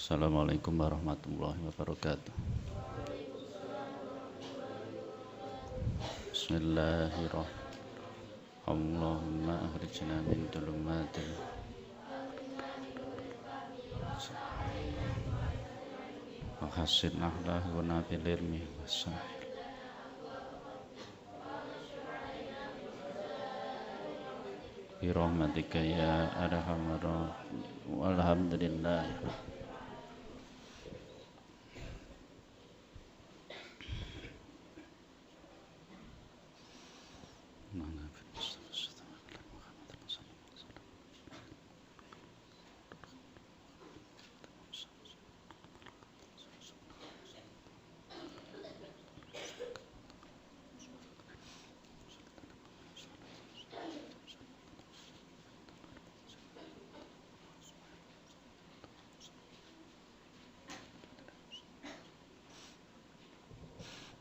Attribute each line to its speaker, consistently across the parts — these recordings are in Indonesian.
Speaker 1: Assalamualaikum warahmatullahi wabarakatuh. Bismillahirrahmanirrahim. Allahumma akhrijna min dhulumatil wa hassin ahlahuna bil ilmi wassahil. Bi rahmatika ya arhamar rahimin. Walhamdulillah.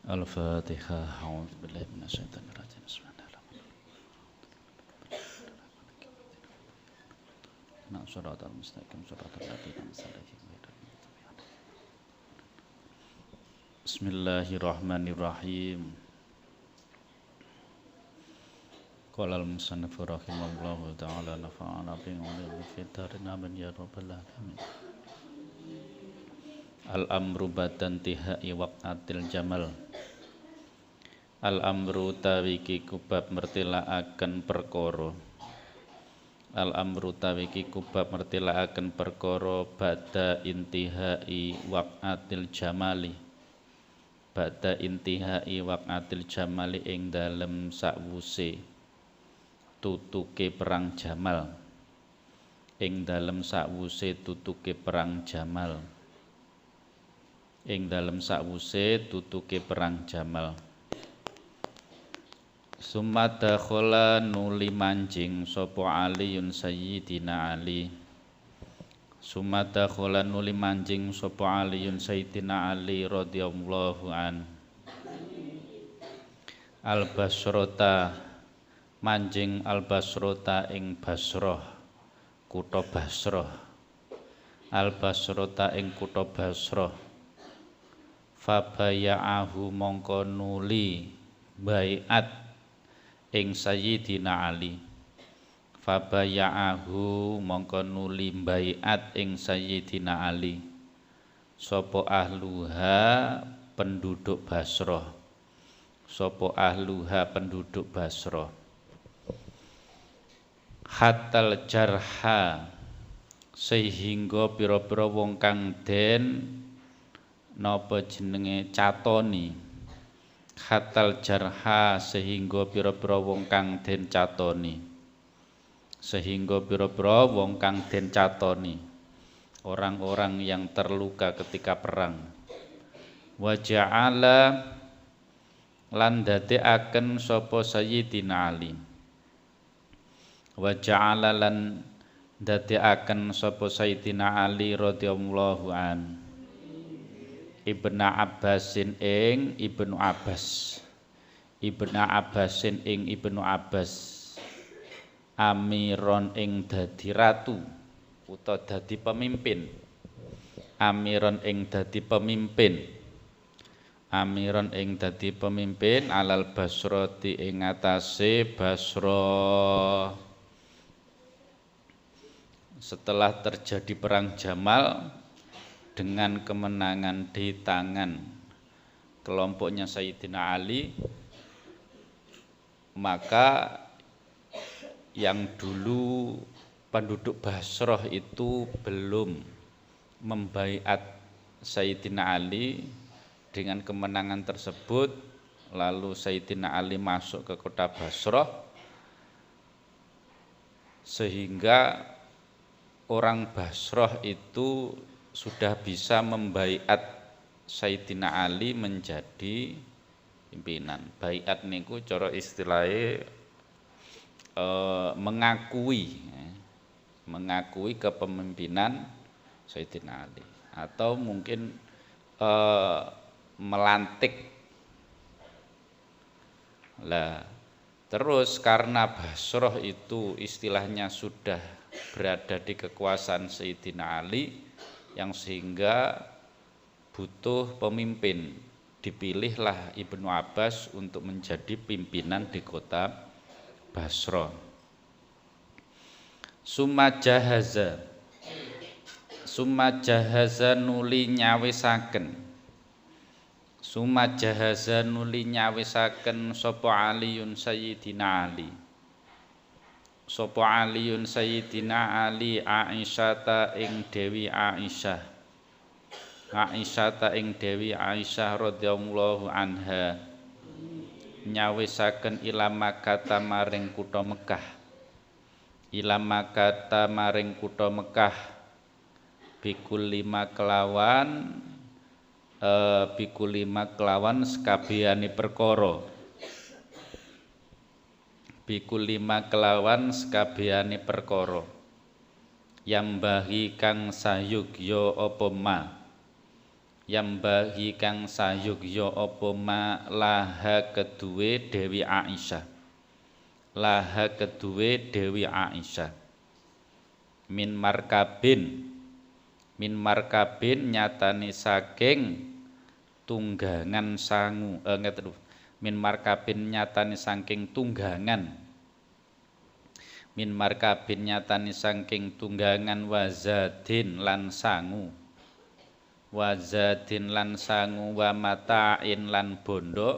Speaker 1: Al-Fatihah. A'udzu billahi minasyaitonir rajim. Bismillahirrahmanirrahim. Shiratal mustaqim shiratal ladzina an'amta 'alaihim. Bismillahirrahmanirrahim. Qala al-musannif rahimahullahu ta'ala nafa'ana bi ulumi fid darin amin ya rabbal alamin. Al-amru badan tihai waqatil jamal. Al-amru tawiki kubab mertilaaken perkara. Al-amru tawiki kubab mertilaaken perkara ba'da intihai waqatil jamali. Ba'da intihai waqatil jamali ing dalem sakwuse tutuke perang Jamal. Ing dalem sakwuse tutuke perang Jamal. Ing dalem sakwuse tutuke perang Jamal. Summa dakhala nuli manjing sapa Aliyun Sayyidina Ali. Summa dakhala nuli manjing sapa Aliyun Sayyidina Ali radhiyallahu an. Al-Basrata manjing Al-Basrata ing Basrah kutha Basrah. Al-Basrata ing kutha Basrah. Fabaya'ahu mongko nuli baiat ing Sayyidina Ali. Fabaya'ahu mongko nuli baiat ing Sayyidina Ali. Sapa ahluha penduduk Basrah. Sapa ahluha penduduk Basrah. Hatal jarha sehingga pira-pira wong kang den napa jenenge catoni. Hatal jarha sehingga pira-pira wong kang den catoni. Sehingga pira-pira wong kang den catoni. Orang-orang yang terluka ketika perang. Wa ja'ala lan dadekaken sapa Sayyidina Ali. Wa ja'ala lan dadekaken sapa Sayyidina Ali radhiyallahu an. Ibnu Abbasin ing Ibnu Abbas. Ibnu Abbasin ing Ibnu Abbas. Amiron ing dadi ratu utawa dadi pemimpin. Amiron ing dadi pemimpin. Amiron ing dadi pemimpin alal Basrati ing atase Basra. Setelah terjadi perang Jamal dengan kemenangan di tangan kelompoknya Sayyidina Ali, maka yang dulu penduduk Basrah itu belum membaiat Sayyidina Ali. Dengan kemenangan tersebut lalu Sayyidina Ali masuk ke kota Basrah, sehingga orang Basrah itu sudah bisa membaiat Sayyidina Ali menjadi pimpinan. Baiat niku cara istilahnya mengakui kepemimpinan Sayyidina Ali, atau mungkin melantik. Lah terus karena Basrah itu istilahnya sudah berada di kekuasaan Sayyidina Ali, yang sehingga butuh pemimpin. Dipilihlah Ibnu Abbas untuk menjadi pimpinan di kota Basra. Summa jahaza nuli nyawisaken sapa Aliun Sayyidina Ali Aisyata ing Dewi Aisyah radhiyallahu anha nyawisaken ila Makkah maring kutha Mekah bikul lima kelawan sekabehane perkara yambahi kang sayugya apa ma laha keduwe Dewi Aisyah min markabin nyatani saking tunggangan sangu min markabin nyatani saking tunggangan wazadin lan sangu wa mata'in lan bondo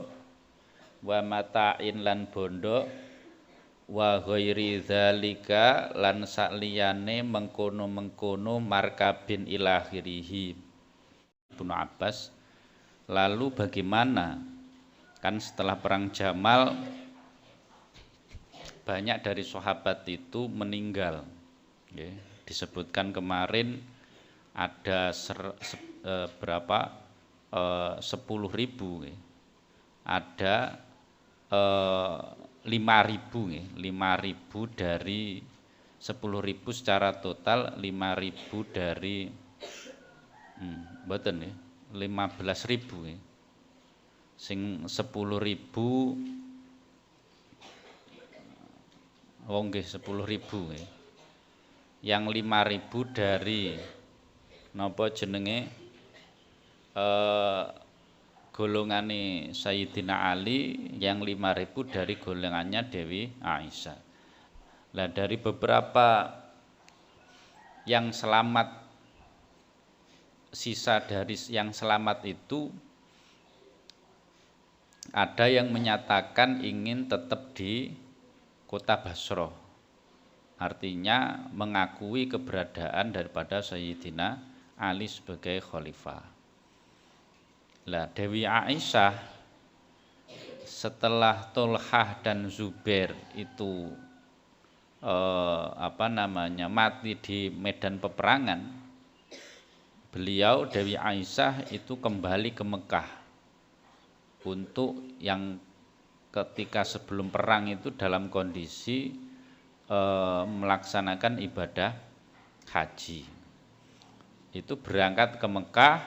Speaker 1: wa ghairi dzalika lan sakliyane mengkono markabin ilakhirihi. Ibnu Abbas, lalu bagaimana kan setelah perang Jamal banyak dari sahabat itu meninggal ya, disebutkan kemarin ada 10.000 ya. Ada 5.000 dari 10.000 secara total, 5.000 dari mboten ya 15.000 ya. Sing 10.000 nggih 10.000 ya. Yang 5.000 dari napa jenenge golongane Sayyidina Ali, yang 5.000 dari golongannya Dewi Aisyah. Nah, dari beberapa yang selamat, sisa dari yang selamat itu ada yang menyatakan ingin tetap di kota Basra. Artinya mengakui keberadaan daripada Sayyidina Ali sebagai khalifah. Lah Dewi Aisyah setelah Tolhah dan Zubair itu mati di medan peperangan, beliau Dewi Aisyah itu kembali ke Mekah untuk yang ketika sebelum perang itu dalam kondisi melaksanakan ibadah haji. Itu berangkat ke Mekah,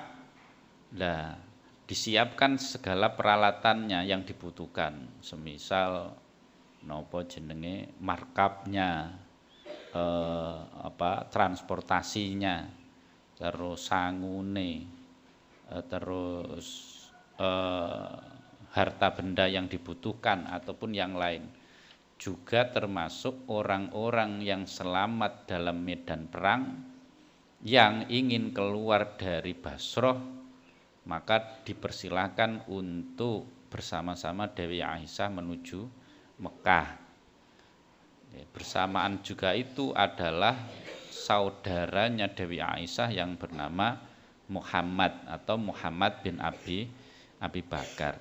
Speaker 1: nah disiapkan segala peralatannya yang dibutuhkan, semisal nopo jenenge markabnya, transportasinya, terus sangune, terus harta benda yang dibutuhkan ataupun yang lain. Juga termasuk orang-orang yang selamat dalam medan perang yang ingin keluar dari Basrah, maka dipersilahkan untuk bersama-sama Dewi Aisyah menuju Mekah. Bersamaan juga itu adalah saudaranya Dewi Aisyah yang bernama Muhammad atau Muhammad bin Abi Bakar.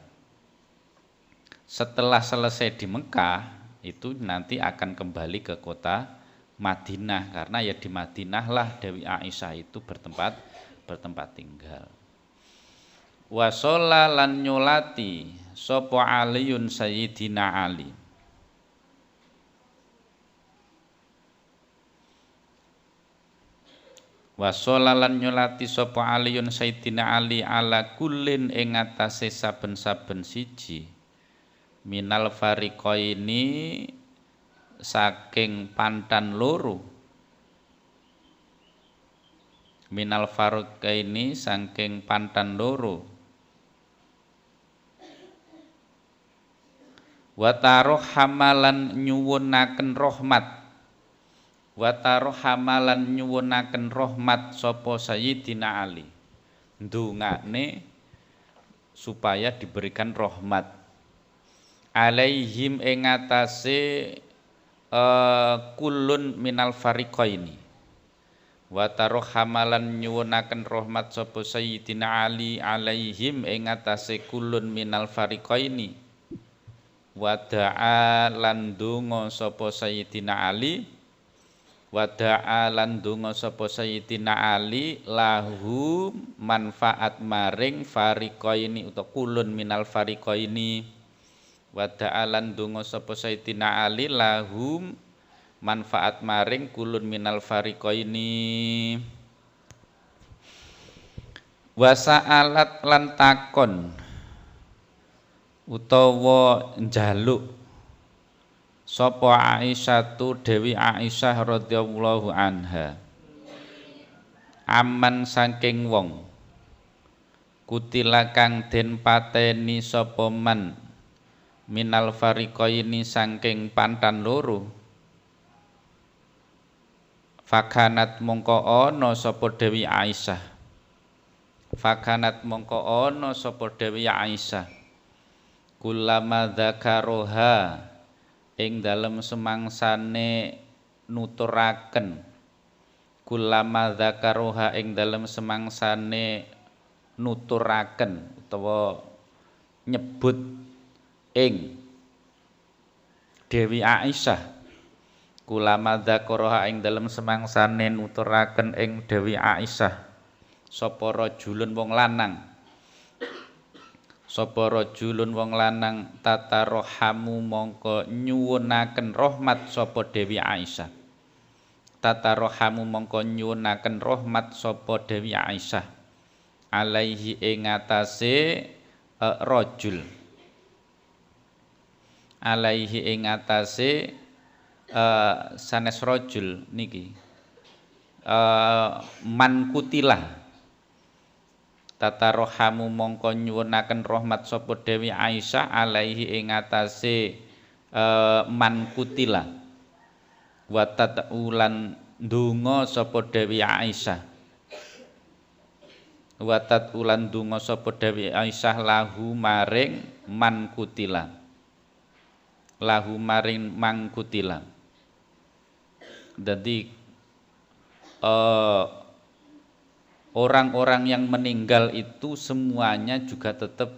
Speaker 1: Setelah selesai di Mekah, itu nanti akan kembali ke kota Madinah, karena ya di Madinah lah Dewi Aisyah itu bertempat tinggal. Wasola lan nyolati sapa Aliun Sayyidina Ali. Wasola lan nyolati sapa Aliun Sayyidina Ali ala kullin ing atase saben-saben siji minal fariqaini saking pantan loro. minal faruqaini saking pantan loro wa tarahamalan nyuwunaken rahmat wa tarahamalan nyuwunaken rahmat sapa Sayyidina Ali ndongakne supaya diberikan rahmat alaihim ing atase kulun minal fariqaini wa tarahamalan nyuwunaken rahmat sapa Sayyidina Ali alaihim ing atase kulun minal fariqaini wa da'a lan donga sapa Sayyidina Ali wa da'a lan donga sapa Sayyidina Ali lahu manfaat maring fariqaini utawa kulun minal fariqaini wa da'a lan donga sapa Sayyidina Ali lahum manfaat maring kulun minal fariqaini wa sa'alat lan takon utawa njaluk sapa Aisyatu Dewi Aisyah radhiyallahu anha aman saking wong kutila kang den pateni sapa man minal fariqaini saking pantan loro fakanat mongko ana sapa Dewi Aisyah fakanat mongko ana sapa Dewi Aisyah kullama dzakaroha ing dalem semangsane nuturaken kullama dzakaroha ing dalem semangsane nuturaken utawa nyebut ing Dewi Aisyah kullama dzakaroha ing dalem semangsane nuturaken ing Dewi Aisyah sapa rajulun wong lanang sapa rajulun wong lanang tatarohamu mongko nyuwunaken rahmat sapa Dewi Aisyah tatarohamu mongko nyuwunaken rahmat sapa Dewi Aisyah alaihi ing atase rajul alaihi ing atase sanes rajul niki man kutilah tatarohamu mongko nyuwunaken rahmat sapa Dewi Aisyah alaihi ing atase man kutila wa tatulan ndonga sapa Dewi Aisyah wa tatulan ndonga sapa Dewi Aisyah lahu maring man kutila lahu maring man kutila dadi orang-orang yang meninggal itu semuanya juga tetap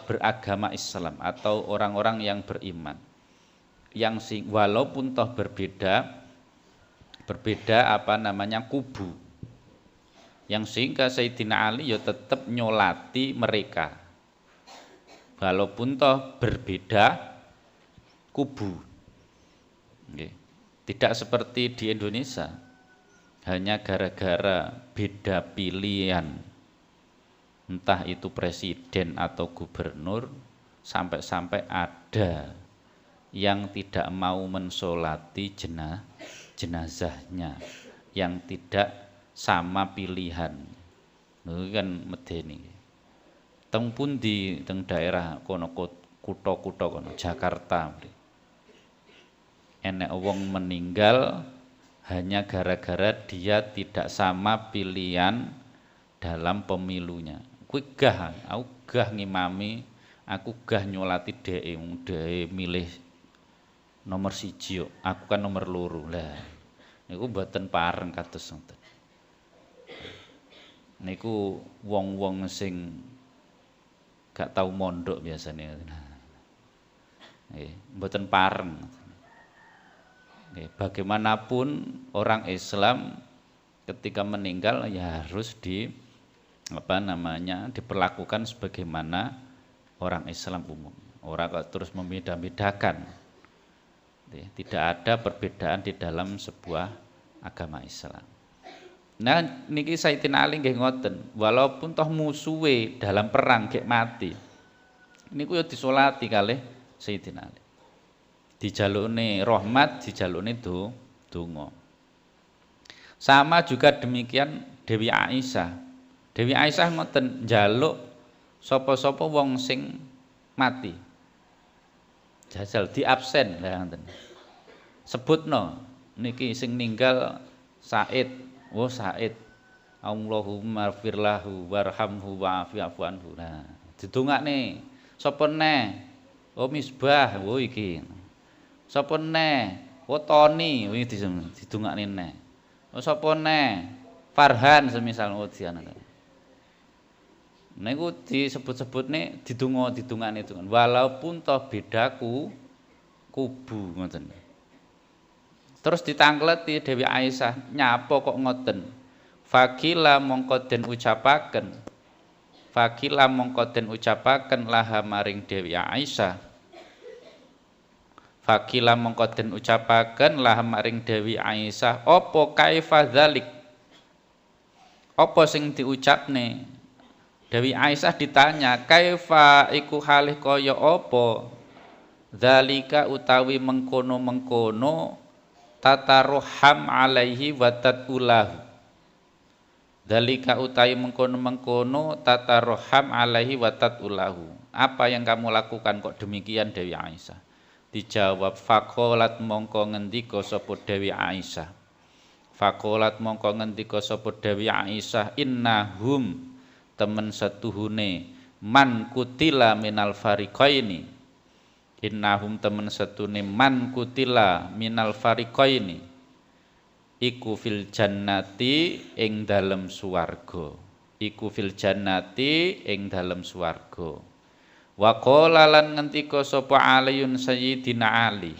Speaker 1: beragama Islam atau orang-orang yang beriman yang walaupun toh berbeda apa namanya kubu yang sehingga Sayyidina Ali ya tetap nyolati mereka walaupun toh berbeda kubu. Tidak seperti di Indonesia hanya gara-gara beda pilihan entah itu presiden atau gubernur sampai-sampai ada yang tidak mau mensolati jenazahnya yang tidak sama pilihan. Itu kan medeni. Teng pundi teng daerah kono kutha-kutha kono Jakarta. Enek wong meninggal hanya gara-gara dia tidak sama pilihan dalam pemilunya. Kuwi aku gah ngimami, aku gah nyolati dhek milih nomor 1 aku kan nomor 2. Lah niku mboten pareng kados ngoten. Niku wong-wong sing gak tau mondok biasane. Nggih, mboten pareng. Bagaimanapun orang Islam ketika meninggal ya harus diperlakukan sebagaimana orang Islam umum. Orang kok terus membeda-bedakan. Tidak ada perbedaan di dalam sebuah agama Islam. Nah niki Sayyidina Ali nggih ngoten, walaupun toh musuhe dalam perang gek mati. Niku ya disolati kalih Sayyidina Ali. Dijalukne rahmat, dijalukne donga. Sama juga demikian Dewi Aisyah. Dewi Aisyah ngoten njaluk sapa-sapa wong sing mati. Jajal di absen lah ngoten. Sebutno niki sing ninggal Said. Oh Said. Allahumma firlahu warhamhu wa'afu anhu. Nah, didongakne sapa neh? Oh Misbah, oh iki. Sapa neh? Oh Toni, iki didongakne neh. Oh sapa neh? Farhan semisal oh diana. Niku disebut-sebutne didongakne itu. Walaupun toh bedaku kubu ngoten. Terus ditangkleti Dewi Aisyah, nyapa kok ngoten? Fakila mongko den ucapaken. Fakila mongko den ucapaken laha maring Dewi Aisyah. Fakila mongko den ucapaken laha maring Dewi Aisyah, apa kaifa dzalik? Apa sing diucapne? Dewi Aisyah ditanya, kaifa iku halih kaya apa? Dzalika utawi mengkono-mengkono tataruham alaihi wa tatulahu. Dzalika utawi mengkono-mengkono tataruham alaihi wa tatulahu. Apa yang kamu lakukan kok demikian Dewi Aisyah? Dijawab faqalat mongko ngendika sapa Dewi Aisyah. Faqalat mongko ngendika sapa Dewi Aisyah innahum temen setuhune man kutila minal fariqaini. Innahum temen setune man kutila minal fariqaini. Iku fil jannati ing dalem swarga. Iku fil jannati ing dalem swarga. Wa qala lan ngendika sapa Aliun Sayyidina Ali.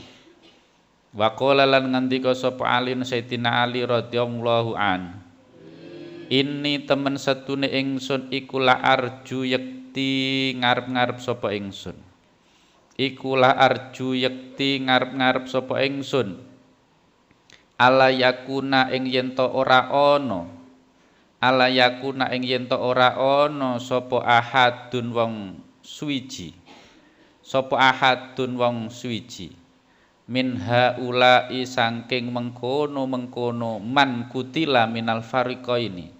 Speaker 1: Wa qala lan ngendika sapa Aliun Sayyidina Ali radhiyallahu an. Ini temen setune ingsun iku la arju yekti ngarep-ngarep sapa ingsun. Iku la arju yekti ngarep-ngarep sapa ingsun. Ala yakuna ing yen to ora ana. Ala yakuna ing yen to ora ana sapa ahadun wong suwiji. Sapa ahadun wong suwiji. Min haula'i saking mengkono-mengkono man kutila minal fariqaini.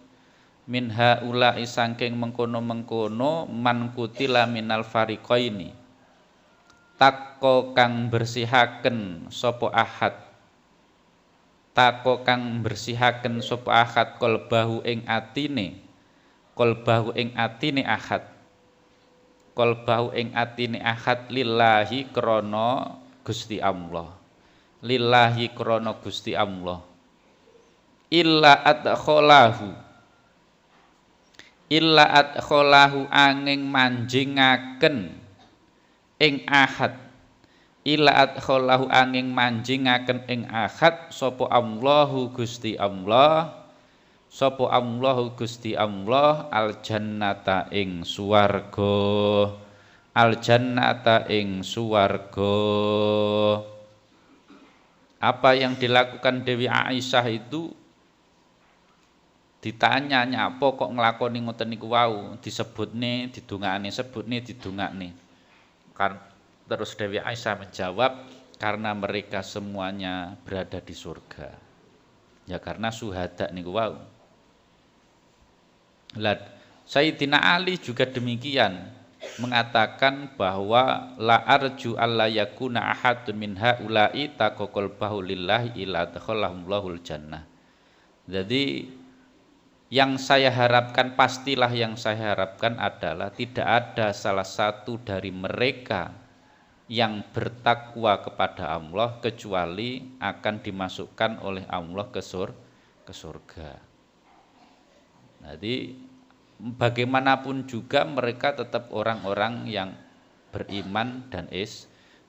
Speaker 1: Min haula'i saking mengkono-mengkono man kutila minal fariqaini. Takko kang bersihaken sapa ahad. Tako kang bersihaken sapa ahad qalbahu ing atine. Qalbahu ing atine ahad. Qalbahu ing atine ahad lillahi krana Gusti Allah. Lillahi krana Gusti Allah. Illa adkhalahu angin manjingaken ing ahad. Ila adkhalahu angin manjingaken ing ahad sapa Allahu Gusti Allah. Sapa Allahu Gusti Allah al jannata ing swarga. Al jannata ing swarga. Apa yang dilakukan Dewi Aisyah itu ditanya nyapa kok nglakoni ngoten niku wau, disebutne didongakne, sebutne didongakne. Terus Dewi Aisyah menjawab, karena mereka semuanya berada di surga. Ya karena syuhada niku wau. Sayyidina Ali juga demikian mengatakan bahwa la arju alla yakuna ahadun min haula'i taqaqal bahu lillahi ila dakhalahumul jannah. Jadi yang saya harapkan, pastilah yang saya harapkan adalah tidak ada salah satu dari mereka yang bertakwa kepada Allah kecuali akan dimasukkan oleh Allah ke surga. Jadi bagaimanapun juga mereka tetap orang-orang yang beriman dan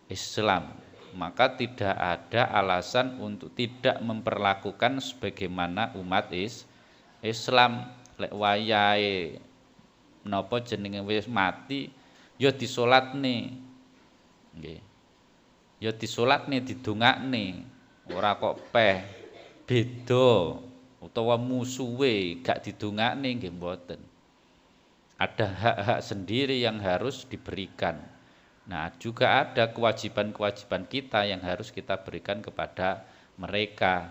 Speaker 1: Islam. Maka tidak ada alasan untuk tidak memperlakukan sebagaimana umat Islam. Lek wayahe menapa jenenge wis mati ya disolatne. Nggih. Ya disolatne, didongakne, ora kok peh beda utawa musuhe gak didongakne nggih mboten. Ada hak-hak sendiri yang harus diberikan. Nah, juga ada kewajiban-kewajiban kita yang harus kita berikan kepada mereka.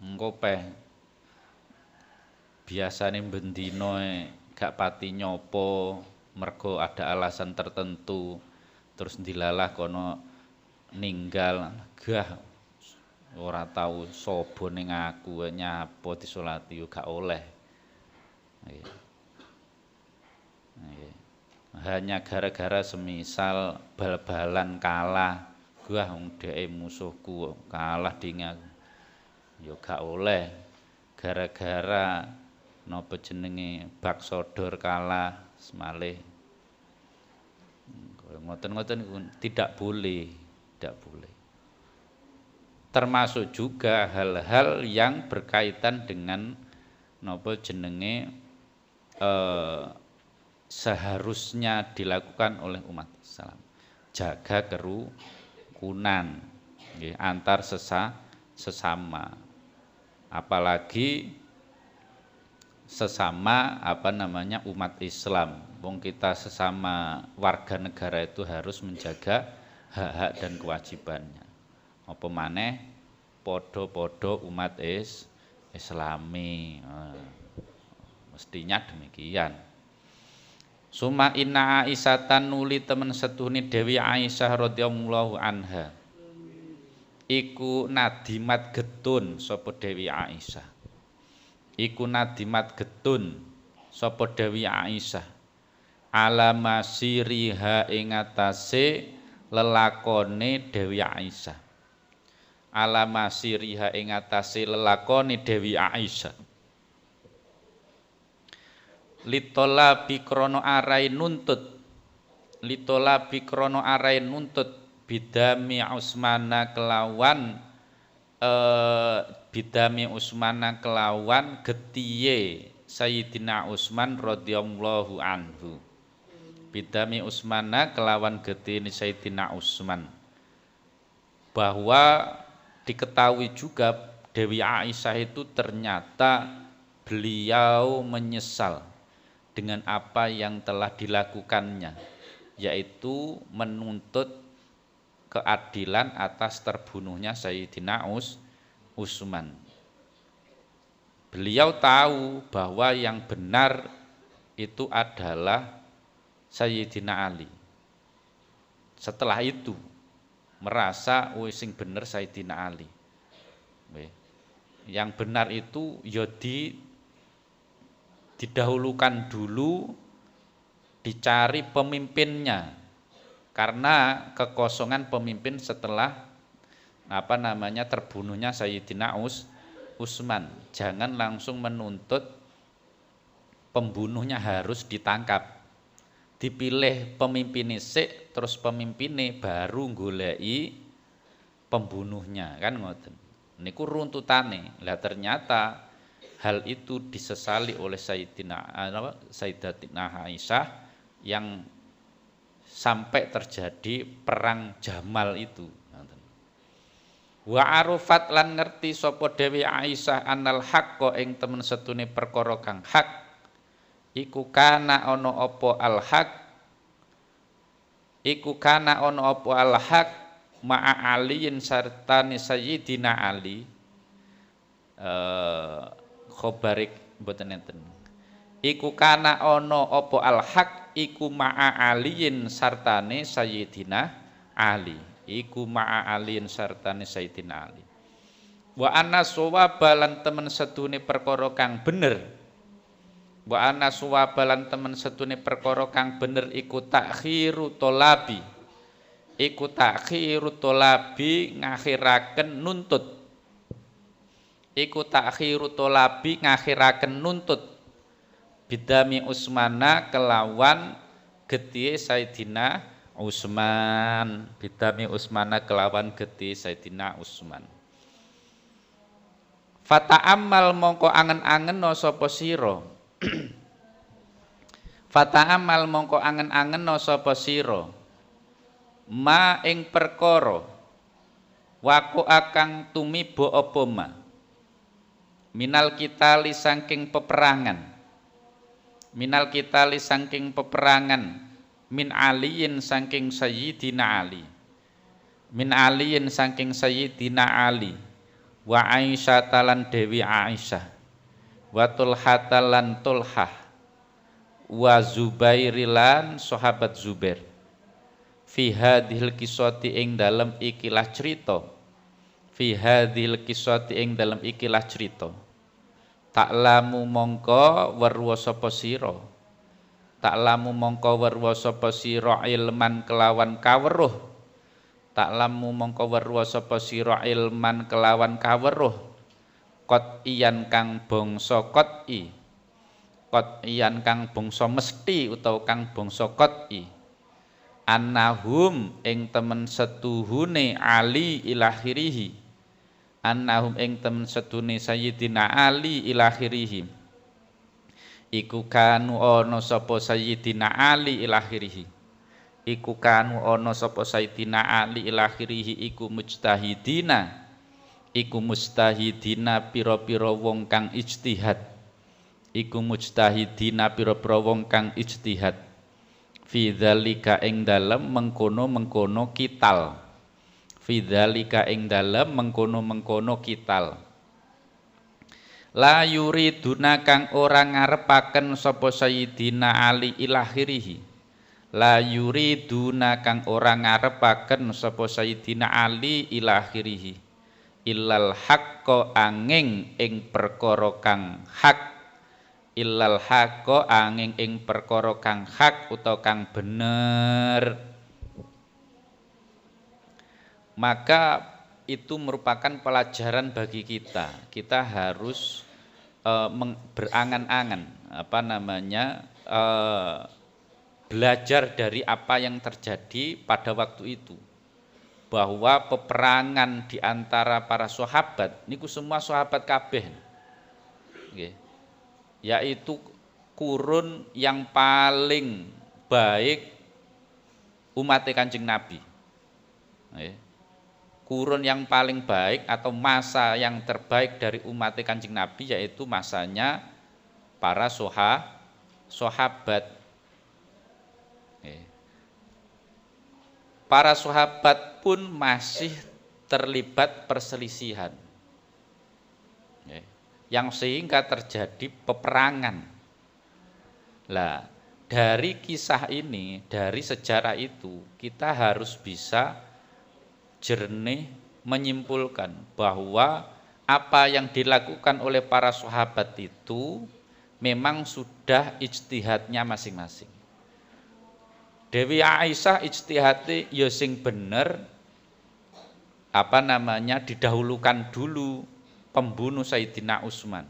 Speaker 1: engko peh biasane bendina gak pati nyopo mergo ada alasan tertentu terus dilalah kono ninggal gah ora tau sapa ning aku nyapo disolati yo gak oleh. Hanya gara-gara semisal bal-balan kalah gah wong dheke musuhku kalah ding aku yo gak oleh gara-gara napa jenenge bak sodor kalah semalih ngoten-ngoten tidak boleh termasuk juga hal-hal yang berkaitan dengan napa jenenge seharusnya dilakukan oleh umat Islam jaga kerukunan nggih antar sesama apalagi sesama umat Islam. Wong kita sesama warga negara itu harus menjaga hak-hak dan kewajibannya. Apa maneh podo-podo umat Islami. Mestinya demikian. Suma inna Aisyatan nuli temen setuhni Dewi Aisyah radhiyallahu anha. Iku nadimat getun sapa Dewi Aisyah. Iku nadimat getun sapa Dewi Aisyah ala masiriha ing atase lelakone Dewi Aisyah ala masiriha ing atase lelakone Dewi Aisyah litola bikrono arai nuntut bidami Usmana kelawan bidami Usmana kelawan getiye Sayyidina Utsman radhiyallahu anhu. Bidami Utsmana kelawan getiye Sayyidina Utsman. Bahwa diketahui juga Dewi Aisyah itu ternyata beliau menyesal dengan apa yang telah dilakukannya, yaitu menuntut keadilan atas terbunuhnya Sayyidina Utsman. Beliau tahu bahwa yang benar itu adalah Sayyidina Ali. Setelah itu merasa sing bener Sayyidina Ali. Yang benar itu ya didahulukan dulu, dicari pemimpinnya. Karena kekosongan pemimpin setelah terbunuhnya Sayyidina Utsman. Jangan langsung menuntut pembunuhnya harus ditangkap. Dipilih pemimpinnya sik, terus pemimpinnya baru goleki pembunuhnya, kan ngoten. Niku runtutane. Lah ternyata hal itu disesali oleh Sayyidatina Aisyah yang sampai terjadi perang Jamal itu. Wa arufat lan ngerti sapa Dewi Aisyah anal haqqo ing temen setune perkara kang hak iku kana ana apa al haq ma'a aliyin sartane Sayyidina Ali khobarik mboten enten iku kana ana apa al haq iku ma'a aliyin sartane Sayyidina Ali iku ma'a aliyin sartane Sayyidina Ali wa anna sawaba lan temen sedune perkara kang bener wa anna sawaba lan temen sedune perkara kang bener iku takhiru tolabi ngakhiraken nuntut bidami Utsmana kelawan getihe Sayyidina Utsman bidami Utsmana kelawan getihe Sayyidina Utsman. Fata'ammal mongko angen-angen no sapa sira Fata'ammal mongko angen-angen no sapa sira ma ing perkara wako akang tumiba apa ma minal kitali saking peperangan min aliyin saking Sayyidina Ali wa Aisyah talan Dewi Aisyah, wa Tulhah lan Tulhah, wa Zubairilan sahabat Zubair, fi hadhil qissati ing dalem ikilah cerita, fi hadhil qissati ing dalem ikilah cerita, taklamu mongko weruh sapa sira, taklamu mongko weruh sapa sira ilman kelawan kaweruh, taklamu mongko weruh sapa sira ilman kelawan kaweruh, qat'iyan kang bangsa qat'i, qat'iyan kang bangsa mesti utawa kang bangsa qat'i, annahum ing temen setuhune Ali ilakhirihi, annahum ing temen setuhune Sayyidina Ali ilakhirihi, iku kanu ana sapa Sayyidina Ali ilakhirihi, iku kanu ana sapa Sayyidina Ali ilakhirihi iku mujtahidina, iku mujtahidina pira-pira wong kang ijtihad, iku mujtahidina pira-pira wong kang ijtihad, fi dzalika ing dalem mengkono-mengkono kital, fi dzalika ing dalem mengkono-mengkono kital, la yuriduna kang ora ngarepaken sapa Sayyidina Ali ilakhirihi, la yuriduna kang ora ngarepaken sapa Sayyidina Ali ilakhirihi, illal haqqo angin ing perkara kang hak, illal haqqo angin ing perkara kang hak utawa kang bener. Maka itu merupakan pelajaran bagi kita. Kita harus berangan-angan belajar dari apa yang terjadi pada waktu itu, bahwa peperangan di antara para sahabat niku semua sahabat kabeh, yaitu kurun yang paling baik umat Kanjeng Nabi. Kurun yang paling baik atau masa yang terbaik dari umat Kanjeng Nabi yaitu masanya para sahabat. Para sahabat pun masih terlibat perselisihan, yang sehingga terjadi peperangan. Lah, dari kisah ini, dari sejarah itu, kita harus bisa jernih menyimpulkan bahwa apa yang dilakukan oleh para sahabat itu memang sudah ijtihadnya masing-masing. Dewi Aisyah ijtihadnya ya sing bener, didahulukan dulu pembunuh Sayyidina Utsman.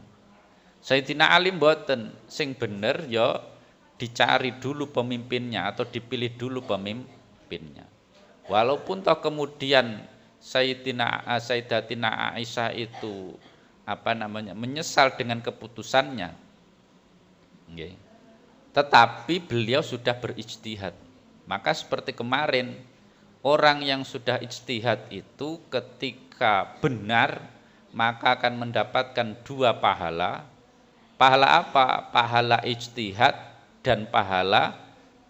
Speaker 1: Sayyidina Ali mboten, sing bener ya dicari dulu pemimpinnya atau dipilih dulu pemimpinnya. Walaupun toh kemudian Sayyidatina Aisyah itu menyesal dengan keputusannya, tetapi beliau sudah berijtihad. Maka seperti kemarin, orang yang sudah ijtihad itu ketika benar maka akan mendapatkan dua pahala. Pahala apa? Pahala ijtihad dan pahala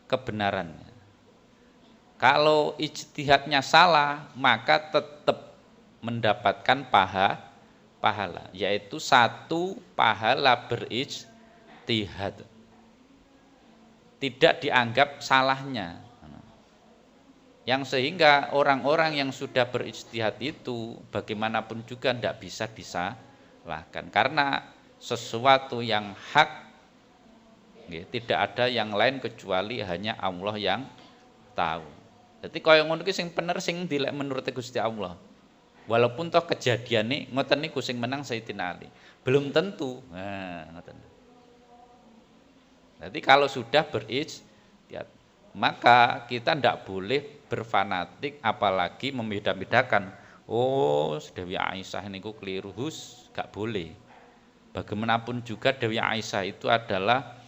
Speaker 1: kebenarannya. Kalau ijtihadnya salah, maka tetap mendapatkan pahala, yaitu satu pahala berijtihad. Tidak dianggap salahnya. Yang sehingga orang-orang yang sudah berijtihad itu bagaimanapun juga tidak bisa disalahkan. Karena sesuatu yang hak, tidak ada yang lain kecuali hanya Allah yang tahu. Jadi kaya ngono ki sing bener sing dilek menurut Gusti Allah. Walaupun toh kejadiane ngoten niku sing menang Sayyidina Ali, belum tentu. Nah, ngoten. Jadi kalau sudah berijtihad, maka kita tidak boleh berfanatik apalagi membeda-bedakan. Oh, Dewi Aisyah niku keliru, gak boleh. Bagaimanapun juga Dewi Aisyah itu adalah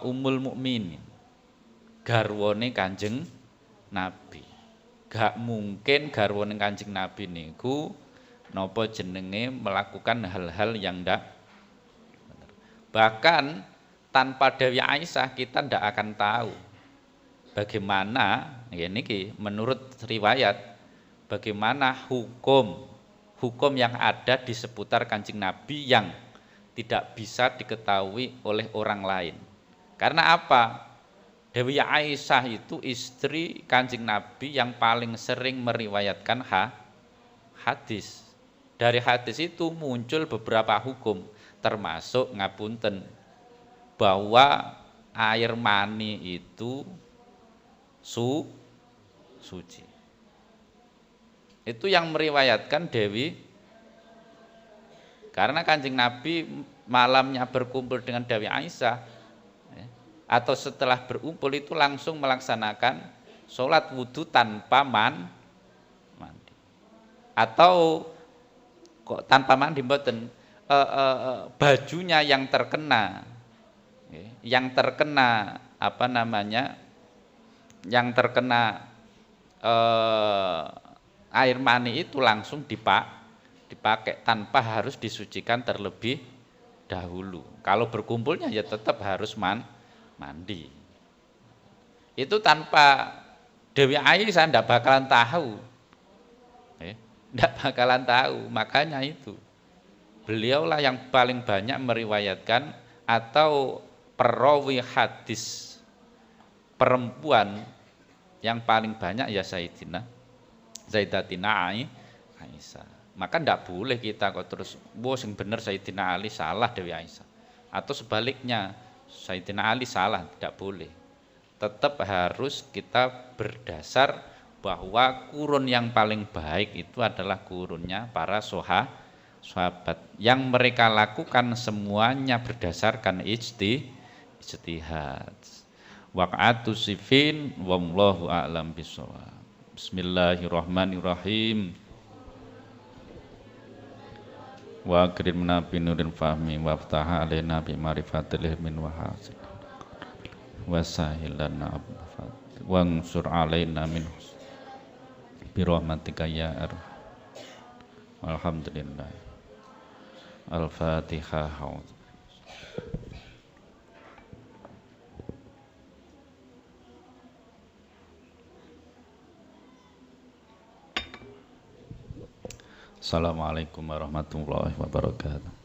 Speaker 1: Ummul Mukminin, garwane Kanjeng Nabi. Gak mungkin garwane Kanjeng Nabi niku napa jenenge melakukan hal-hal yang ndak benar. Bahkan tanpa Dewi Aisyah kita ndak akan tahu bagaimana menurut riwayat bagaimana hukum yang ada di seputar Kanjeng Nabi yang tidak bisa diketahui oleh orang lain. Karena apa? Dewi Aisyah itu istri Kanjeng Nabi yang paling sering meriwayatkan hadis. Dari hadis itu muncul beberapa hukum, termasuk ngapunten bahwa air mani itu suci. Itu yang meriwayatkan Dewi, karena Kanjeng Nabi malamnya berkumpul dengan Dewi Aisyah, atau setelah berkumpul itu langsung melaksanakan sholat wudhu tanpa mandi. Atau kok tanpa mandi mboten, bajunya yang terkena apa namanya, yang terkena air mani itu langsung dipakai tanpa harus disucikan terlebih dahulu. Kalau berkumpulnya ya tetap harus mandi. Itu tanpa Dewi Aisyah tidak bakalan tahu. Tidak bakalan tahu, makanya itu beliaulah yang paling banyak meriwayatkan, atau perawi hadis perempuan yang paling banyak ya Sayyidatina Aisyah. Maka tidak boleh kita kok terus yang benar Sayyidina Ali, salah Dewi Aisyah, atau sebaliknya Sayyidina Ali salah, tidak boleh. Tetap harus kita berdasar bahwa kurun yang paling baik itu adalah kurunnya para sahabat yang mereka lakukan semuanya berdasarkan ijtihad. Waq'atu sifin wallahu a'lam bishawab. Bismillahirrahmanirrahim. Wa akrimna bi nurin fahmi waftah alaina bi ma'rifatil ilmin wa hasil wa sahil lana wansur alaina min birahmatika ya arham. Alhamdulillah. Al-Fatihah. Assalamualaikum warahmatullahi wabarakatuh.